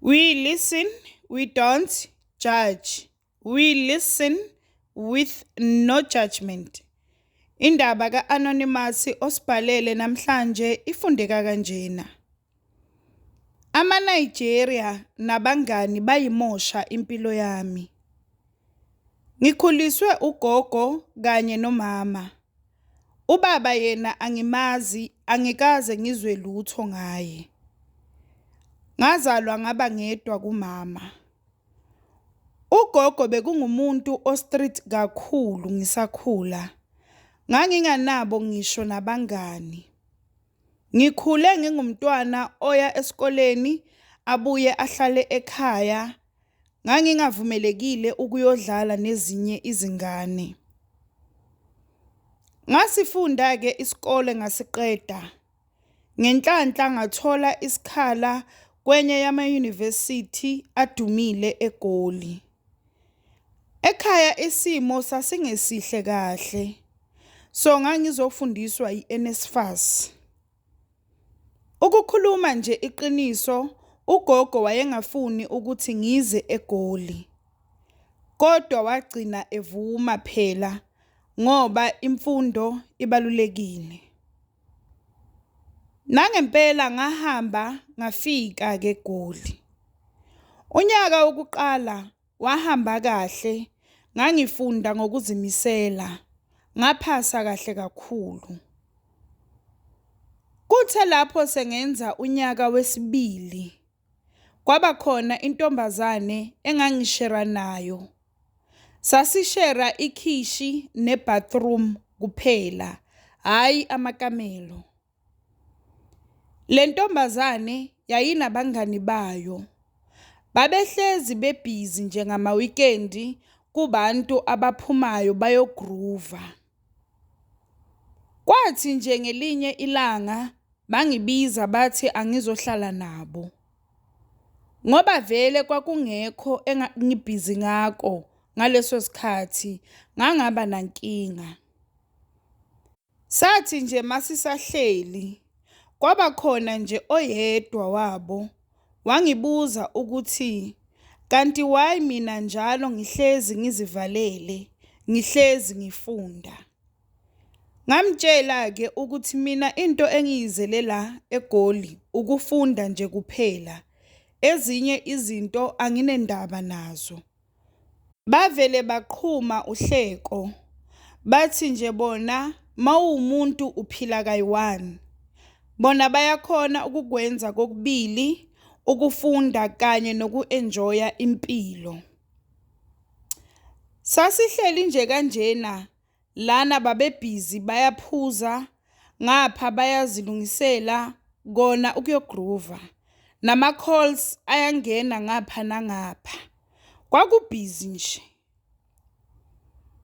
We listen, we don't judge. We listen with no judgment. Indaba ka-Anonymous osibhalele namhlanje ifundeka kanjena. AmaNigeria nabangani bayimosha impilo yami. Ngikhuliswe ugogo kanye nomama. Ubaba yena angimazi, angikaze ngizwe lutho ngaye. Ngazalwa ngaba ngedwa kumama. Ugogo bekungumuntu ostreet kakhulu ngisakhula. Nganginganabo ngisho nabangani. Ngikhule ngingumntwana oya esikoleni abuye ahlale ekhaya. Ngangingavumelekile ukuyodlala nezinye izingane. Ngasifunda ke isikole ngasiqeda. Ngenhlanhla ngathola isikhala kwenye yama-university adumile eGoli. Ekhaya isimo sasingesihle kahle. So ngangizofundiswa iNSFAS. Ukukhuluma nje iqiniso, ugogo wayengafuni ukuthi ngize eGoli. Kodwa wagcina evuma phela ngoba imfundo ibalulekile. Nangempela ngahamba ngafika ke eGoli. Unyaka wokuqala wahamba kahle, ngangifunda ngokuzimisela, ngaphasa kahle kakhulu. Kuthe lapho sengenza unyaka wesibili, kwaba khona intombazane engangishera nayo. Sasishera ikhishi nebathroom kuphela, hayi amakamelo. Le ntombazane yayinabangani bayo. Babehlezi bebhizi njengama weekendi kubantu abaphumayo bayogroova. Kwathi nje ngelinye ilanga bangibiza bathi angizohlala nabo. Ngoba vele kwakungekho engibhizi ngako ngaleso sikhathi, ngangaba nankinga. Sathi nje masisahleli, kwaba khona nje oyedwa wabo wangibuza ukuthi kanti why mina njalo ngihlezi ngizivalele, ngihlezi ngifunda. Ngamtshela ke ukuthi mina into engiyizele la eGoli ukufunda nje kuphela. Ezinye izinto anginendaba nazo. Bavele baqhuma uhleko. Bathi nje bona mawumuntu uphila kayi-1. Bona bayakhona ukukwenza kokubili, ukufunda kanye nokuenjoya impilo. Sasihleli nje kanjena, lana babebhizi bayaphuza, ngapha bayazilungisela kona ukuyogroova. Nama calls ayangena ngapha nangapha. Kwakubhizi nje.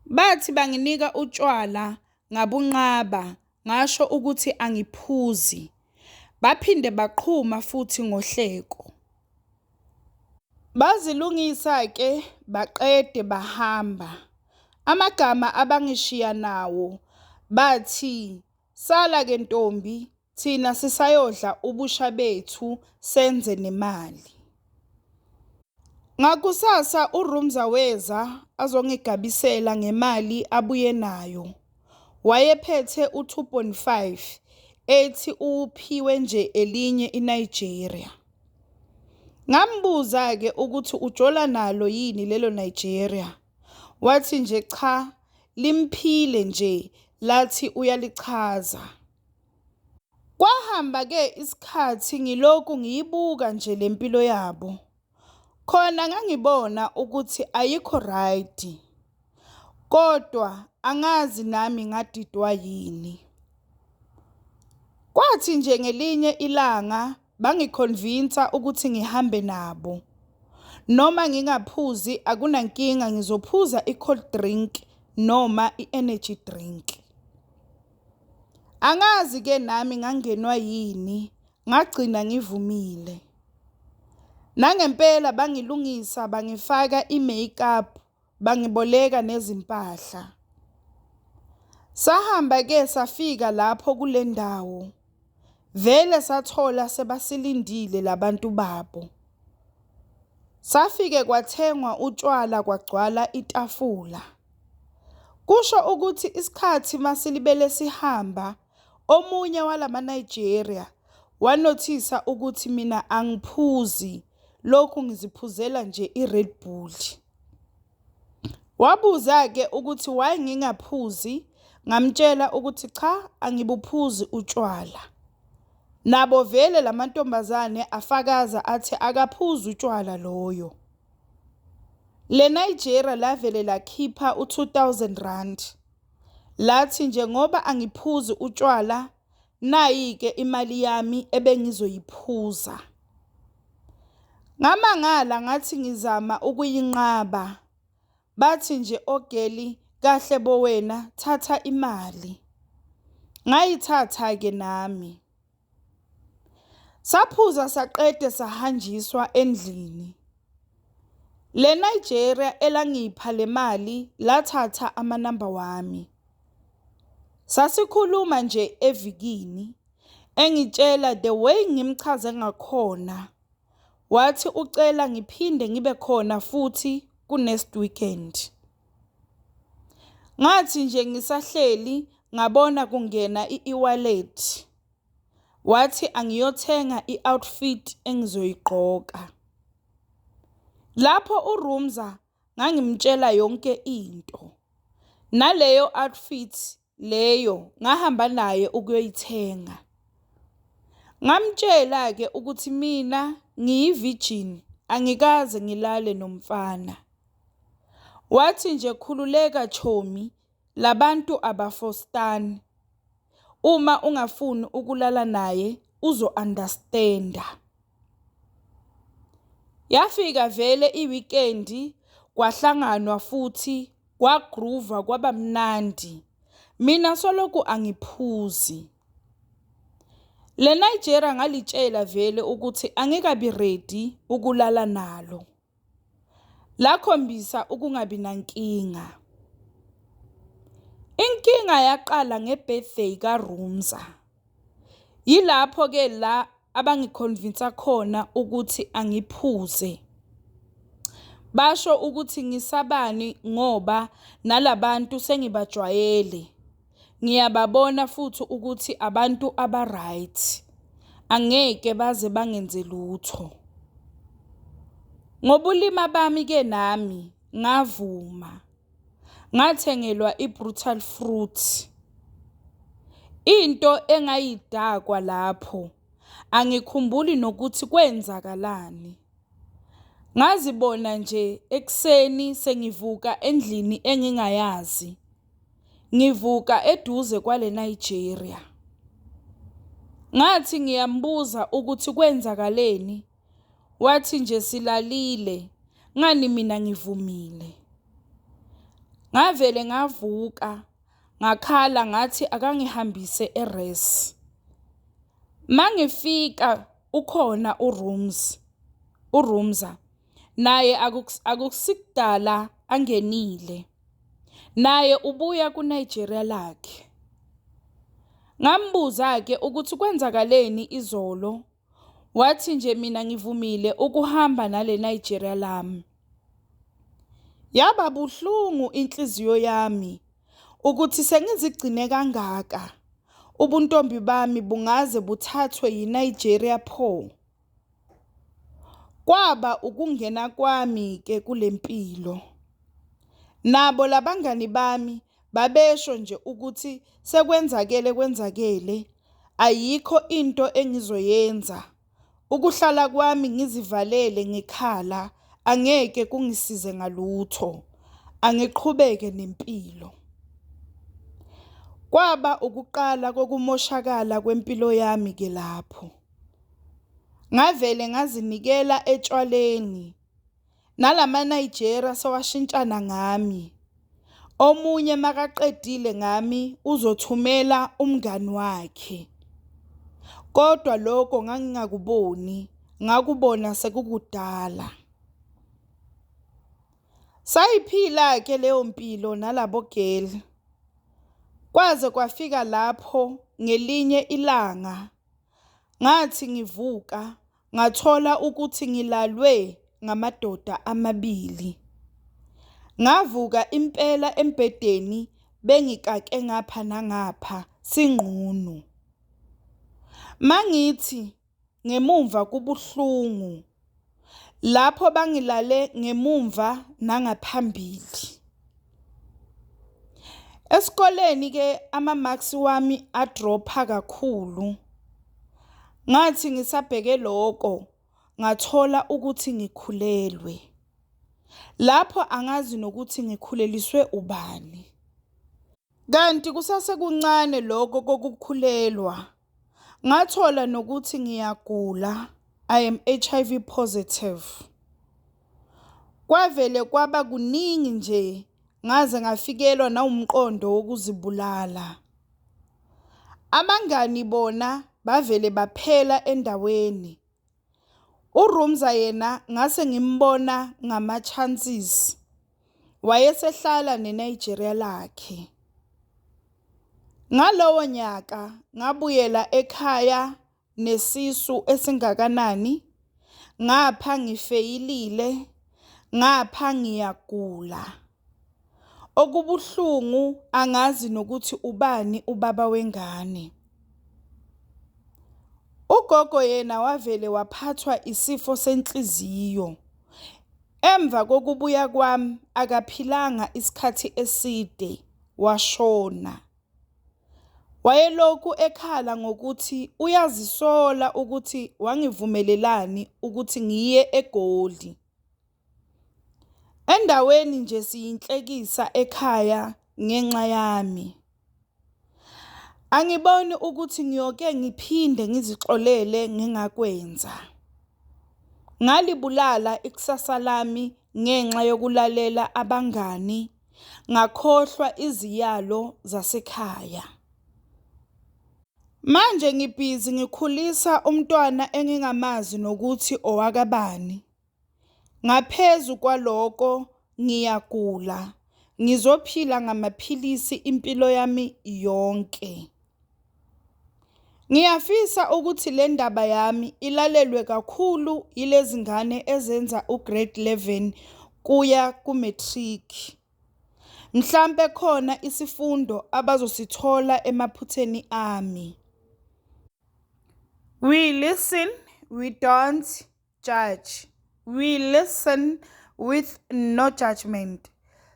Bathi banginika utshwala ngabunqaba, ngasho ukuthi angiphuzi. Baphinde baqhuma futhi ngohleko. Bazilungisa ke baqede bahamba. Amagama abangishiya nawo bathi, sala ke ntombi, thina sisayodla ubusha bethu senze nemali. Ngakusasa uRumza weza azongigabisela ngemali abuye nayo. Wayephethe u2.5 ethi uphiwe nje elinye iNigeria. Ngambuza ke ukuthi ujola nalo yini lelo Nigeria. Wathi nje cha, limphile nje, lathi uyalichaza. Kwahamba ke isikhathi ngiloku ngiyibuka nje lempilo yabo. Khona ngangibona ukuthi ayikho right. Kodwa angazi nami ngadidwa yini. Kwathi nje ngelinye ilanga bangiconvince ukuthi ngihambe nabo. Noma ngingaphuzi akunankinga, ngizophuza i-cold drink noma i-energy drink. Angazi ke nami ngangenwa yini, ngagcina ngivumile. Nangempela bangilungisa, bangifaka i-makeup, bangiboleka nezimpahla. Sahamba ke safika lapho kule ndawo. Vele sathola sebasilindile labantu babo. Safike kwathengwa utshwala kwagcwala itafula. Kusho ukuthi isikhathi masilibele sihamba, omunye walamaNigeria wanothisa ukuthi mina angiphuzi, lokhu ngiziphuzela nje iRed Bull. Wabuza-ke ukuthi why ngingaphuzi, ngamtshela ukuthi cha, angibuphuzi utshwala. Nabo vele lamantombazane afakaza athi akaphuzi utshwala loyo. Le Nigeria lavele lakhipha u2,000 rand. Lathi njengoba angiphuzi utshwala, nayi-ke imali yami ebengizoyiphuza. Ngamangala ngathi ngizama ukuyinqaba. Bathi nje ogeli, kahle bo wena, thatha imali. Ngayithatha-ke nami. Saphuza saqede sahanjiswa endlini. Le Nigeria elangipha le mali lathatha amanamba wami. Sasikhuluma nje evikini, engitshela the way ngimchaze ngakhona. Wathi ucela ngiphinde ngibe khona futhi ku-next weekend. Ngathi nje ngisahleli ngabona kungena i-e-wallet. Wathi angiyothenga i-outfit engizoyigqoka. Lapho uRumza ngangimtshela yonke into. Naleyo outfit leyo ngahamba naye ukuyoyithenga. Ngamtshela-ke ukuthi mina ngiyi-virgin, angikaze ngilale nomfana. Wathi nje khululeka Chomi, labantu abafostani. Uma ungafuni ukulala naye uzo-understanda. Yafika vele i-weekend, kwahlanganwa futhi, kwagroova kwaba mnandi. Mina soloku angiphuzi. Le Nigeria ngalitshela vele ukuthi angikabi ready ukulala nalo. Lakhombisa ukungabi nankinga. Inkinga yaqala ngebirthday kaRumza. Yilapho-ke la abangiconvince khona ukuthi angiphuze. Basho ukuthi ngisabani ngoba nalabantu sengibajwayele. Ngiyababona futhi ukuthi abantu aba-right. Angeke baze bangenze lutho. Ngobulima bami-ke nami ngavuma. Ngathengelwa i-brutal fruit. Into engayidakwa lapho, angikhumbuli nokuthi kwenzakalani. Ngazibona nje ekseni sengivuka endlini engingayazi. Ngivuka eduze kwale Nigeria. Ngathi ngiyambuza ukuthi kwenzakaleni. Wathi nje silalile, ngani mina ngivumile. Ngavele ngavuka, ngakhala ngathi akangihambise eRes. Mangifika ukhona uRumza, naye akusikudala angenile. Naye ubuya kuNigeria lakhe. Ngambuza-ke ukuthi kwenzakaleni izolo. Wathi nje mina ngivumile ukuhamba nale Nigeria lami. Yaba buhlungu inhliziyo yami ukuthi sengizigcine kangaka. Ubuntombi bami bungaze buthathwe yiNigeria pho. Kwaba ukungena kwami-ke kulempilo. Nabo labangani bami babesho nje ukuthi kwenzakele, ayikho into engizoyenza. Ukuhlala kwami ngizivalele ngekhala angeke kungisize ngalutho. Angiqhubeke nempilo. Kwaba ukuqala kokumoshakala kwempilo yami-ke lapho. Ngavele ngazinikela etshwaleni. NalamaNigeria sewashintshana ngami. Omunye makaqedile ngami uzothumela umngani wakhe. Kodwa lokho ngangingakuboni, ngakubona sekukudala. Sayiphila-ke leyo mpilo nalabo girl. Kwaze kwafika lapho ngelinye ilanga. Ngathi ngivuka, ngathola ukuthi ngilalwe ngamadoda amabili. Ngavuka impela embhedeni bengikake ngapha nangapha sinqunu. Mangithi ngemumva kubuhlungu lapho bangilale ngemumva nangaphambili. Esikoleni ke ama-marks wami adropha kakhulu. Ngathi ngisabheke lokho ngathola ukuthi ngikhulelwe. Lapho angazi nokuthi ngikhuleliswe ubani. Kanti kusasekuncane lokho kokukhulelwa. Ngathola nokuthi ngiyagula, I am HIV positive. Kwavele kwaba kuningi nje, ngaze ngafikelwa nawumqondo wokuzibulala. Abangani bona bavele baphela endaweni. uRumza yena ngase ngimbona ngama-chances. Wayesehlala neNigeria lakhe. Ngalowo nyaka ngabuyela ekhaya nesisu esingakanani, ngapha ngifeyilile, ngapha ngiyagula. Okubuhlungu angazi nokuthi ubani ubaba wengane. Ugogo yena wavele waphathwa isifo senhliziyo. Emva kokubuya kwami akaphilanga isikhathi eside, washona. Wayelokhu ekhala ngokuthi uyazisola ukuthi wangivumelelani ukuthi ngiye eGoli. Endaweni nje siyinhlekisa ekhaya ngenxa yami. Angiboni ukuthi ngiyoke ngiphinde ngizixolele ngingakwenza. Ngalibulala ikusasa lami ngenxa yokulalela abangani, ngakhohlwa iziyalo zasekhaya. Manje ngibhizi ngikhulisa umntwana engingamazi nokuthi owakabani. Ngaphezu kwaloko ngiyagula, ngizophila ngamaphilisi impilo yami yonke. Ngiyafisa ukuthi le ndaba yami ilalelwe kakhulu yilezi ngane ezenza ugrade 11 kuya ku-matric. Mhlambe khona isifundo abazosithola emaphutheni ami. We listen, we don't judge. We listen with no judgment.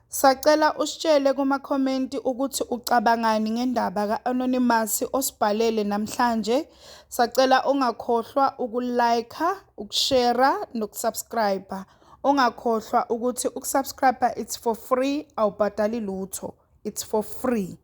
Sacela usitshele kuma-comment ukuthi ucabangani ngendaba ka-Anonymous osibhalele namhlanje. Sacela ungakhohlwa ukulike, ukushare nokusubscribe. Ungakhohlwa ukuthi ukusubscribe it's for free, awubhadali lutho. It's for free.